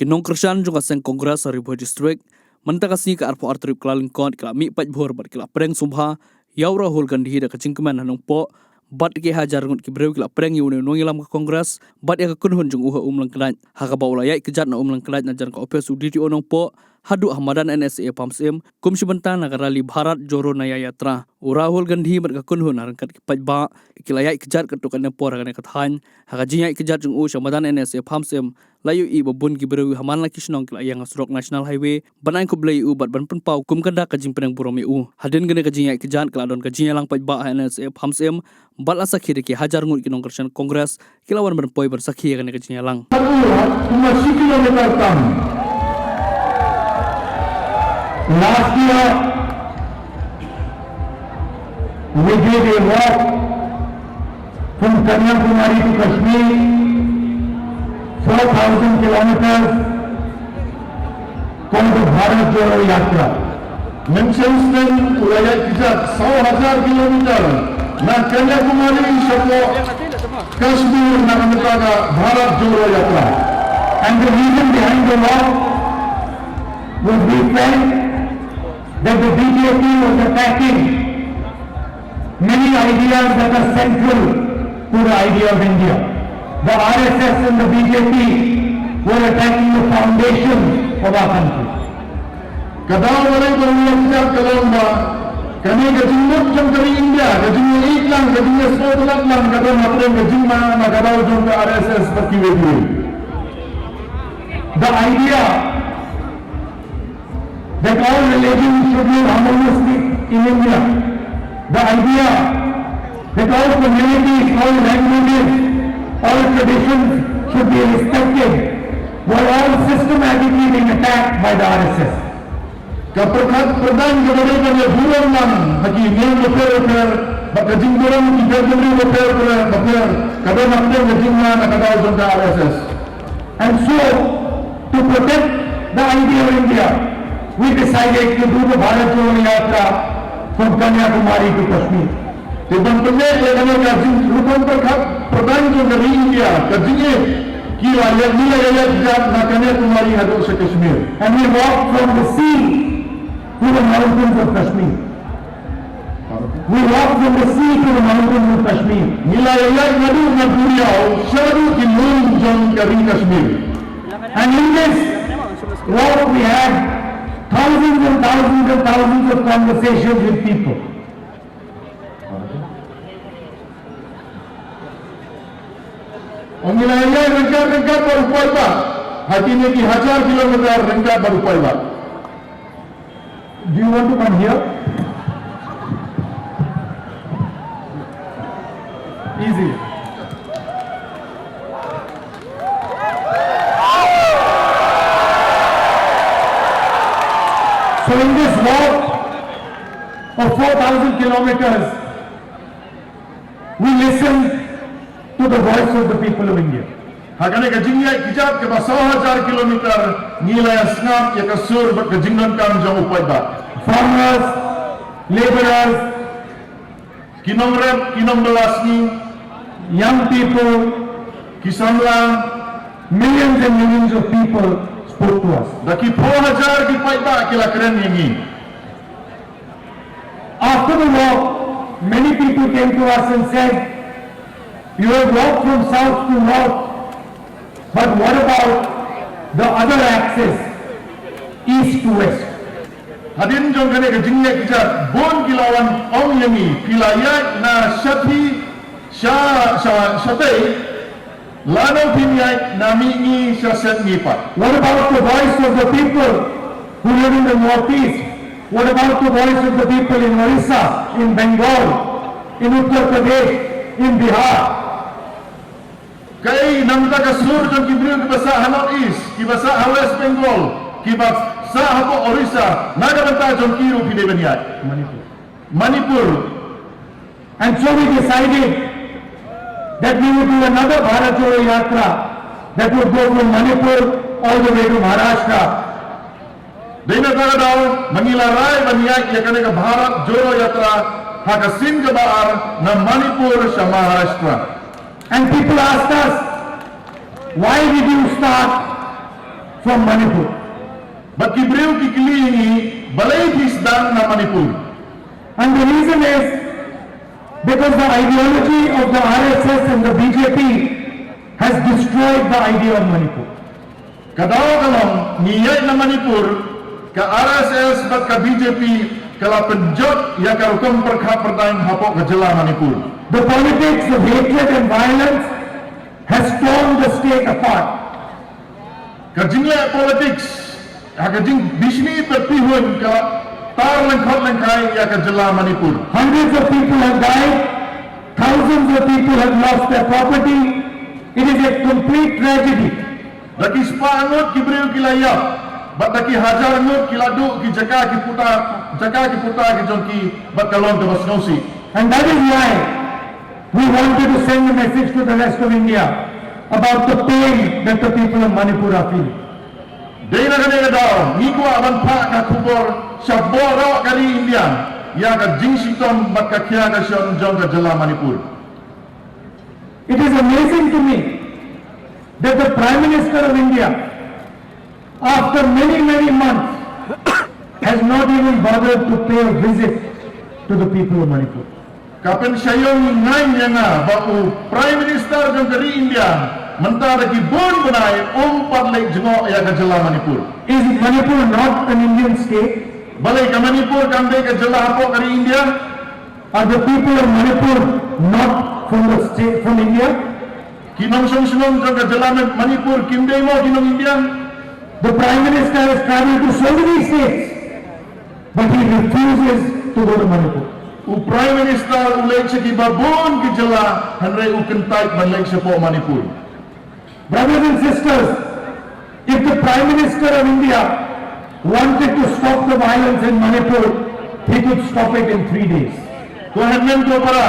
Kinong kersan juga seng kongres Ribu District mentakasi ke arpo artrip kelalingkot kela mi pat bhor bat kela preng sumpha yaw Rahul Gandhi da kacingkeman hanong po bat ke hajar ngut ki brew kela preng yune nong ilam ke kongres bat ya ke kunhun jung uha umlang kelaj haka baulaya ikejat na umlang kelaj na jan ka opes uditi onong po hadu hamadan NSA pamsim kum shibanta nagarali Bharat Joro Naya Yatra Rahul Gandhi bat ka kunhun harangkat ki pajba ikilaya ikejat ketukan ne por hagane kathan haka jinya ikejat jung u hamadan NSA pamsim layu i babun ki brew haman la kisnong kila yang asrok national highway banai ko blai u bat ban pun pau kum kada ka jing penang burom u hadin gane ka jinya ikejat kala don ka jinya lang pajba NSA pamsim bal asakhi de ki hajar ngut ki nong kersan kongres kilawan ban poi bersakhi gane ka jinya lang 80 kilometer kam. Last year, we did a walk from Kanyakumari to Kashmir, 4,000 kilometers, called the Bharat Joro Yatra. Mention ulaya kijat 100,000 kilometer na Kanyakumari sampai Kashmir na namutaga Bharat Joro Yatra. And the reason behind the walk was we felt that the BJP was attacking many ideas that are central to the idea of India. The RSS and the BJP were attacking the foundation of our country. Kadang orang berwajib kalau kami kejimut jom dari India, kejimut iklan, kejimut sekolah lang, kadang matren kejimut kadang jom ke RSS berkiwe-kiwe. The idea that all religions should live harmoniously in India, the idea that all communities, all languages, all traditions should be respected, were all systematically being attacked by the RSS. Kapag pradhan kepada kami bulan lang, haki niang leper, bakajing bulan kita beri leper, kadang matren kejimut kadang jom ke RSS. And so, to protect the idea of India, we decided to do the Bharat Joro Yatra from Kanyakumari to Kashmir. Tibang penyek yang kami rukun pradhan dari India, kajingnya kira yang nilai jat na Kanyakumari hadu se Kashmir. And we walked from the sea to the mountains of Kashmir. We walked from the sea to the mountains of Kashmir. Nilai nadu na Buriau, syadu kinun jom kari Kashmir. And in this walk we had thousands and thousands and thousands of conversations with people. Nilai rengkat berupaya pak. Hati ini ki 1000 kilometer rengkat berupaya pak. Do you want to come here? Easy. So in this walk of 4,000 kilometers, we listened to the voice of the people of India. Hagane kajingya kijat ke 100,000 kilometer nilai snap ya kasur berkajingan kam jauh upaya. Farmers, laborers, kinong belasni, young people, kisanlang, millions and millions of people spoke to us. Daki 4,000 ki paita kila keren ini. After the walk, many people came to us and said, "You have walked from south to north, but what about the other axis, east to west?" Hadin jong kane kejingnya kijat bon kilawan ong yemi kilayat na syati syatai lano pinyai namingi syaset ngipat. What about the voice of the people who live in the northeast? What about the voice of the people in Orissa, in Bengal, in Uttar Pradesh, in Bihar? Kay namta kasur jong kibriu kibasa northeast, kibasa West Bengal, kibasa hapo Orissa, naga jong kiru pide benyai. Manipur. And so we decided that we would do another Bharat Joro Yatra that would go from Manipur all the way to Maharashtra. Dina daw mangilaray baniyay ya kanega Bharat Joro Yatra hakasin ke baar na Manipur sa Maharashtra. And people asked us, why did you start from Manipur. But kibreu kikili ini balai hisdan na Manipur. And the reason is because the ideology of the RSS and the BJP has destroyed the idea of Manipur. Kadao kalong niyay na Manipur ka RSS bat ka BJP kala penjot ya karukum perkha pertain hapok ke Jylla Manipur. The politics of hatred and violence has torn the state apart. Kajingla politics kajing bisni perpihun kala tar lengkot lengkai ya ke Jylla Manipur. Hundreds of people have died, thousands of people have lost their property. It is a complete tragedy. Daki spa angot kibreu kilayap, bat daki hajar angot kiladu ki jaka ki puta ki jonki bat kalon ke basnosi. And that is why we wanted to send a message to the rest of India about the pain that the people of Manipur are feeling. Dena kane kadao niko aban pa ka kubor syaboro kali India ya ka jingsitom bat ka kya ka sion jong ka Jylla Manipur. It is amazing to me that the Prime Minister of India, after many months, has not even bothered to pay a visit to the people of Manipur. Kapan sayong ngai nga bau Prime Minister jong kali India mentara ki bon benai umpat lek jengo ya ka Jylla Manipur. Is Manipur not an Indian state? Balai ka Manipur kamde ka Jylla hapok kali India. Are the people of Manipur not from the state, from India? Kinong song jong ka Jylla Manipur kimde mo kinong India. The Prime Minister has traveled to so many states, but he refuses to go to Manipur. U Prime Minister ulek ki babon ki Jylla Hynrei u kentai balek sepo Manipur. Brothers and sisters, if the Prime Minister of India wanted to stop the violence in Manipur, he could stop it in 3 days. Tuhan menko para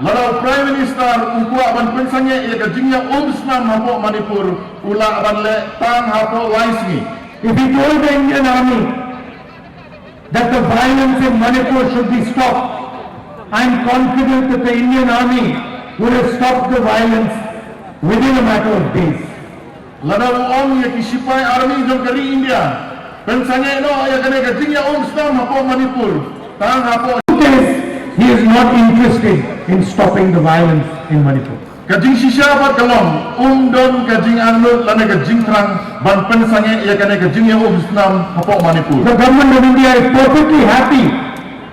lara Prime Minister ukua ban pensanya ia ka jingya omsman hapok Manipur ula ban le tang hapok laisni. If he told the Indian army that the violence in Manipur should be stopped, I am confident that the Indian army would have stopped the violence within a matter of days. Lara om ya kisipai army jong kali India pensanya no ya kane ka jingya omsman hapok Manipur tang hapok. He is not interested in stopping the violence in Manipur. Kajing sisya bat kalong don kajing anut lana kajing terang ban pensanya ia kane kajing ya omsman hapok Manipur. The government of India is perfectly happy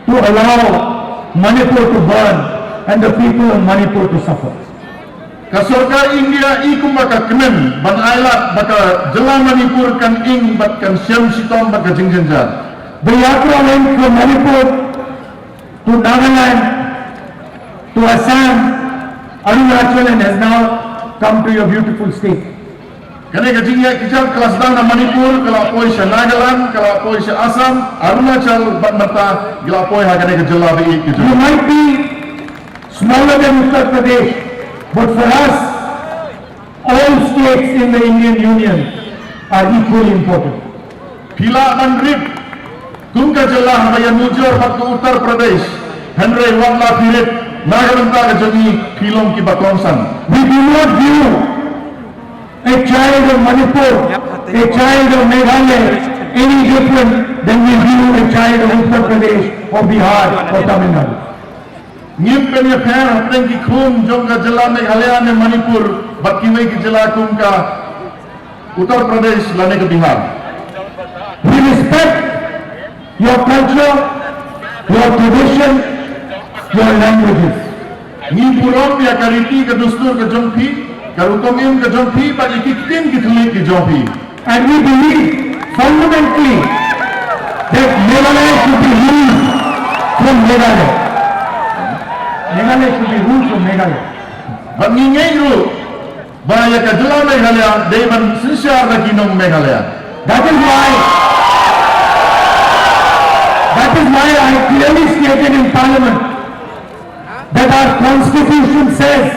to allow Manipur to burn and the people of Manipur to suffer. Kasorka India ikum baka Khlem ban ailat baka Jylla Manipur kan ing bat kan Shynshar baka Shynshar. The yatra went from Manipur to Nagaland, to Assam, Arunachal, and has now come to your beautiful state. Kane kajing ya kijar kelas dan Manipur kalau poi se Nagaland kalau poi se Assam Arunachal bat mata kalau poi ha kane ke Jylla bi kijar. You might be smaller than Uttar Pradesh, but for us, all states in the Indian Union are equally important. Pila ban rib Tungka Jylla haya mujur bat ke Uttar Pradesh Hynrei wala pirit Nagaland ka jadi pilong ki bakongsan. We do not view a child of Manipur, a child of Meghalaya any different than we view a child of Uttar Pradesh or Bihar or Tamil Nadu. Nyimpen ya fer apeng ki khum jong ka Jylla Meghalaya ne Manipur bat ki ki Jylla kum ka Uttar Pradesh lane ke Bihar. We respect your culture, your tradition, your languages. Ni purom ya kariti ke dustur ke jongpi karukom im ke jongpi bat ikitin ki thuli ki jongpi. And we believe fundamentally that Meghalaya should be ruled from Meghalaya. Meghalaya should be ruled from Meghalaya. Bat ngingay ru bahaya ka Jylla Meghalaya devan Shynshar ka kinong Meghalaya. That is why I clearly stated in Parliament that our Constitution says,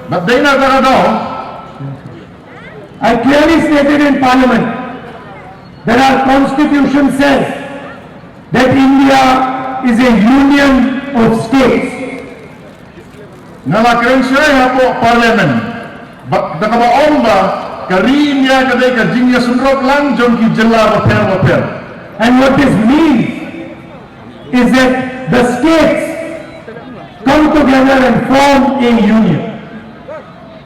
Bat dena karadao I clearly stated in Parliament that our Constitution says that India is a union of states. ngala keren saya hapo parlimen bat dakaba omba kari India kadai ka jingya sunrok lang jom ki Jylla wafer. And what this means is that the states come together and form a union.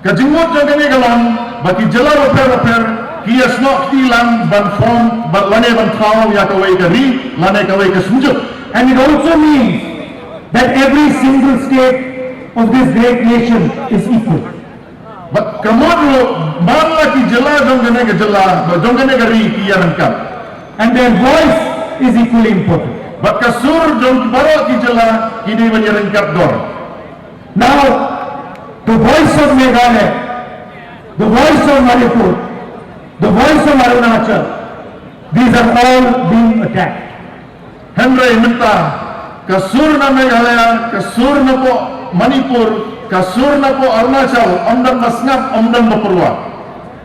Kajingot jom kene kalang baki Jylla wafer kia snok ti lang ban form ban lane ban thau ya kawai kari lane kawai ka sunjuk. And it also means that every single state of this great nation is equal. But kamodo manla ki Jylla jom kene ka Jylla jom kene kari kia rangkap. And their voice is equally important. But kasur jom baro ki Jylla kini bani rangkap dor. Now, the voice of Meghalaya, the voice of Manipur, the voice of Arunachal, these are all being attacked. Hynrei minta kasur na Meghalaya, kasur na po Manipur, kasur na po Arunachal, omdan masngap, omdan mapurwa.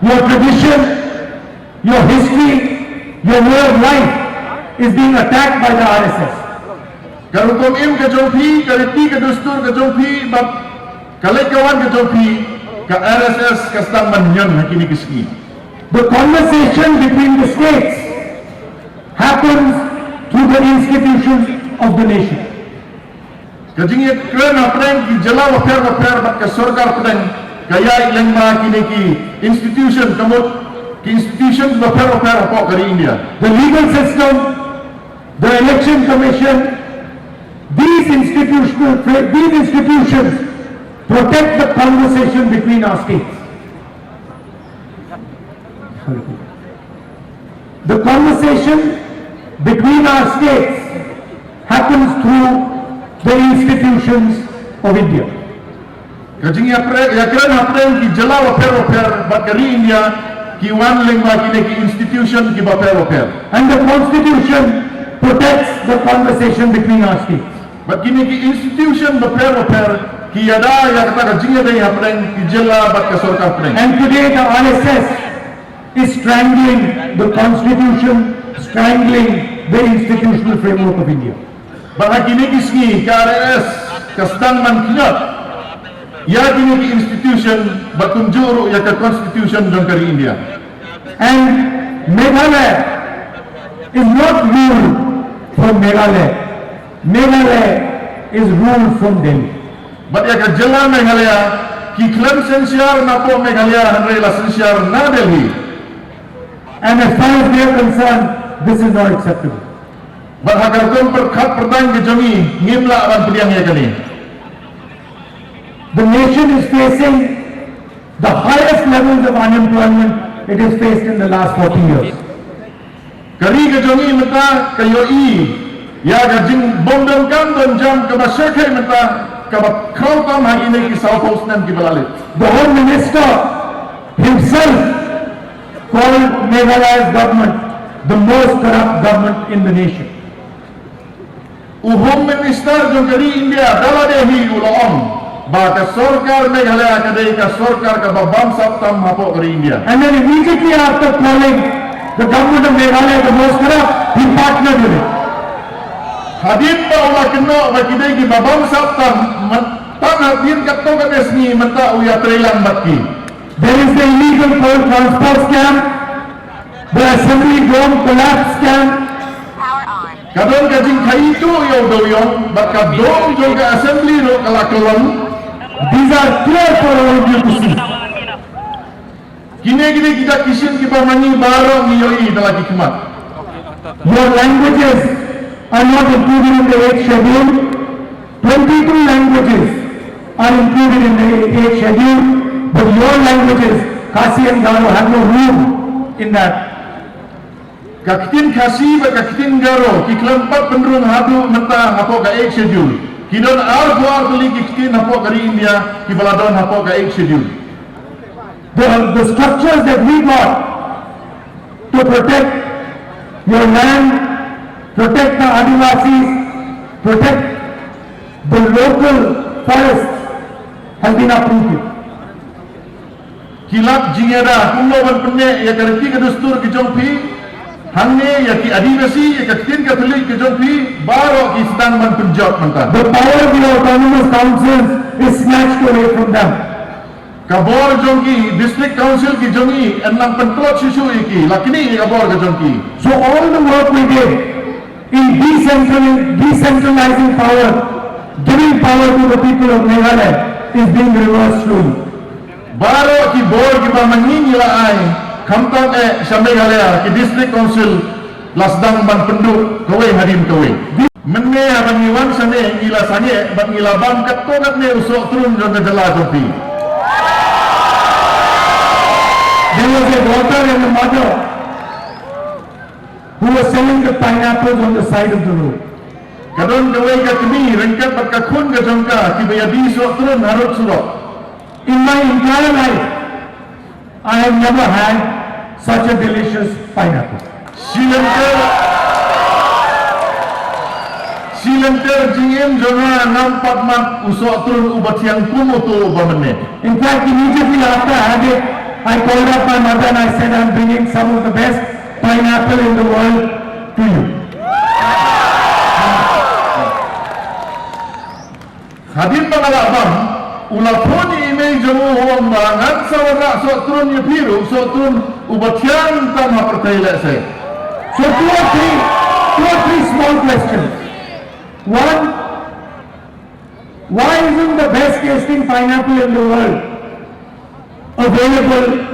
Your tradition, your history, your way of life is being attacked by the RSS. Karukom im ka jompi, kariti ka dustur ka jompi, bab kalikawan ka jompi, ka RSS kastang manyon hakini kiski. The conversation between the states happens through the institutions of the nation. Kajingit kren apreng ki Jylla wafer bak ka sorkar pedeng kaya ilengma kini ki institution kamut ki institution wafer apok kari India. The legal system, the election commission, these institutions protect the conversation between our states. The conversation between our states happens through the institutions of India. Kajing yakran apreng ki Jylla wafer bak kari India ki wan lengma kini ki institution ki wafer. And the constitution protects the conversation between our states. Bak kini ki institution wafer ki yada yakta kajing yada apreng ki Jylla bak ka sorkar pedeng. And today the RSS is strangling the constitution, strangling the institutional framework of India. Bak kini kiski ka RSS kastang man kinyat ya kini ki institution bak tunjuru ya ka constitution jom kari India. And Meghalaya is not ruled from Meghalaya. Meghalaya is ruled from Delhi. But ya ka Jylla Meghalaya ki Khlem Shynshar na po Meghalaya Hynrei la Shynshar na Delhi. And as far as they are concerned, this is not acceptable. But hakar kum perkhat perdang ke jami ngimla aban pediang ya kali. The nation is facing the highest levels of unemployment it has faced in the last 40 years. Kari ke jami menta kayoi ya gajing bondam kan don jam ke basyakai menta ke khau tam hari ini ki South Coast nam ki balalit. The Home Minister himself called Meghalaya's government the most corrupt government in the nation. Home Minister jom kari India daladehi ulom ba ka sorkar Meghalaya kadai ka sorkar ka babam saptam hapo kari India. And then immediately after calling the government of Meghalaya the most corrupt, he partnered with it. Hadin ba ulah kena ba kidai ki babam saptam tan hadin katto ka desni menta uya trailan batki. There is the illegal coal transport scam, the assembly dome collapse scam. Kadang kajing kai itu yo doyong baka dom juga assembly ro kalakelon. These are clear for all of you to see. Kini kita kisin kita mani baro ngiyoi dalam hikmat. Your languages are not included in the 8th schedule. 22 languages are included in the 8th schedule, but your languages, Khasi and Garo, have no room in that. Kakitin Khasi ba kakitin Garo ki kelempat penderung hadu menta hapo ka 8 schedule. Kidon ar beli kitin hapo kari India ki baladon hapo ka 8 schedule. The structures that we got to protect your land, protect the Adivasis, protect the local forests has been uprooted. Kilap jingada kumlo ban penne ya karti ka dustur ki jompi hangne ya ki adivasi ya kakitin ka tulik ki jompi baro ki sedang ban penjot menta. The power of the autonomous councils is snatched away from them. kabor jongki district council ki jongi enam pentlot susu iki lakini kabor ke jongki. So all the work we did in decentralizing power, giving power to the people of Meghalaya is being reversed slowly. Baru ki bor ki pamangin ila ai kamtang Meghalaya ki district council lasdang ban penduk kawai hadim kawai. Menne abang iwan sane ila sane bang ila bam ketongat ne usok turun jong ke Jylla jongpi. There was a daughter and a mother who was selling the pineapples on the side of the road. Kadon kawai ka kami rengkat berkakun ke jongka ki bayadi usok turun harut surok. In my entire life, I have never had such a delicious pineapple. Silentar jingim jonga nampak mat usok turun ubat yang kumutu ubamene. In fact, immediately after I had it, I called up my mother and I said, I'm bringing some of the best pineapple in the world to you. Hadim pangala abang, ulapun email jamu huam bangan sawara usok turun yepiru usok turun ubat yang tanah percaya saya. So two or three small questions. One, why isn't the best tasting pineapple in the world available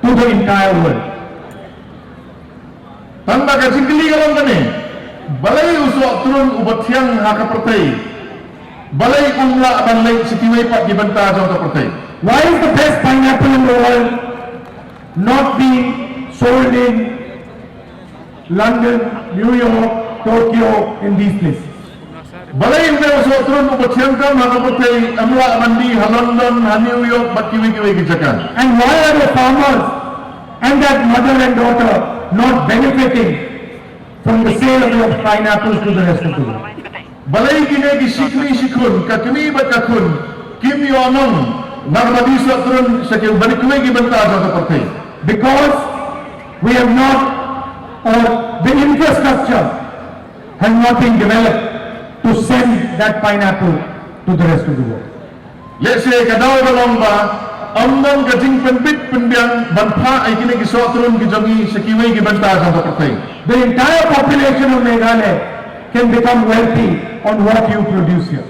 to the entire world? Tanda kasih geli kalau kene, balai usok turun ubat yang hak percaya, balai umla balai setiwai pak dibantah jauh percaya. Why is the best pineapple in the world not being sold in London, New York, Tokyo, in these places? Balai udah usok turun ubat yang kam hak percaya, umla mandi ha London, ha New York, bat kiwi-kiwi kejakan. And why are the farmers and that mother and daughter not benefiting from the sale of your pineapples to the rest of the world? Balai kini ki sikli sikun, kakini bat kakun, kimi onong, nagmadi usok turun sekian balik kiwi ki bantah jauh percaya. Because we have not, or the infrastructure has not been developed to send that pineapple to the rest of the world. Let's say kadau balong ba, amnong kajing penbit penbiang banpa ay kini kisok turun kijongi sekiwai ki bantah jauh percaya. The entire population of Meghalaya can become wealthy on what you produce here.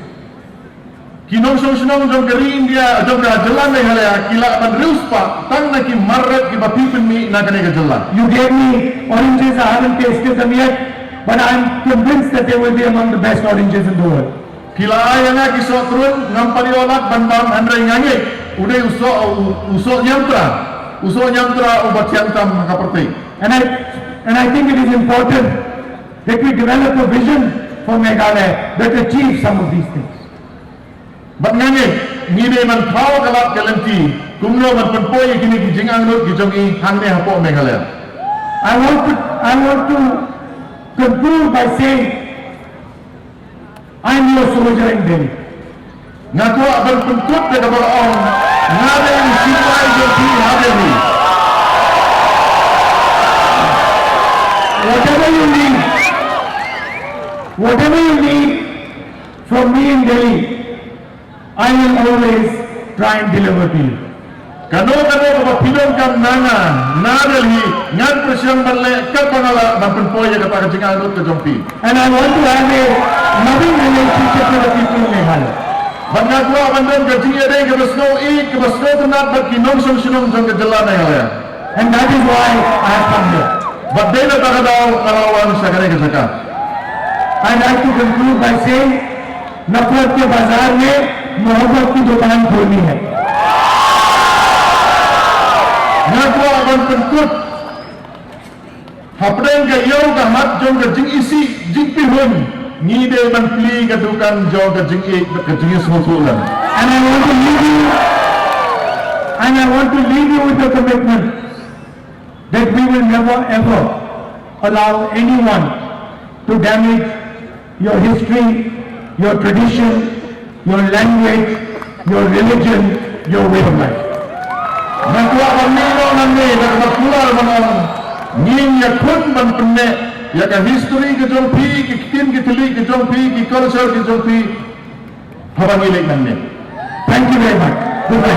Kinong sunong jong kari India jong ka Jylla Meghalaya kila ban rius pa tang na ki marret ki bapipen mi na kane ka Jylla. You gave me oranges, I haven't tasted them yet, but I'm convinced that they will be among the best oranges in the world. Kila ay nga kisok turun ngampari olat ban bam Hynrei ngangi udah usok nyamtra ubat yang tam kaperti. And I think it is important that we develop a vision for Meghalaya that achieves some of these things. Bat ngangi ngide man pau kalap kalenti kumno man penpoi kini ki jingang lut ki jongi hangne hapo Meghalaya. I want to conclude by saying I'm your soldier in Delhi. Ngaku akan pentut ke kabar on ngade yang sipai jongi hade ni. Whatever you need from me in Delhi, I will always try and deliver to you. Kano ko pilon kam na Delhi ngan presyang balle ka pangala ban penpoi ka ta jingang lut ke jompi. And I want to have a loving relationship with the people of Meghalaya. Bangga gua bandon ke jingi ade ke basno tunat bat kinong sunong jong ke Jylla Meghalaya. And that is why I have come here. Bat dela ta kadaw kalawan sa kane ke zakat. I'd like to conclude by saying, नफरत के बाजार में मोहब्बत की दुकान खोलनी है. Ngaku akan pentut hapden ke yau ka mat jong ke jing isi jing pihun ngide ban pli ke dukan jong ke jing sosulan. And I want to leave you with the commitment that we will never ever allow anyone to damage your history, your tradition, your language, your religion, your way of life. Ngaku akan nino nanti nak makular manong ngin ya kun ban penne ya ka history ke jong pi ki tin ke tili ke jong pi ki culture ke jong pi habangi lek nanti. Thank you very much. Good night.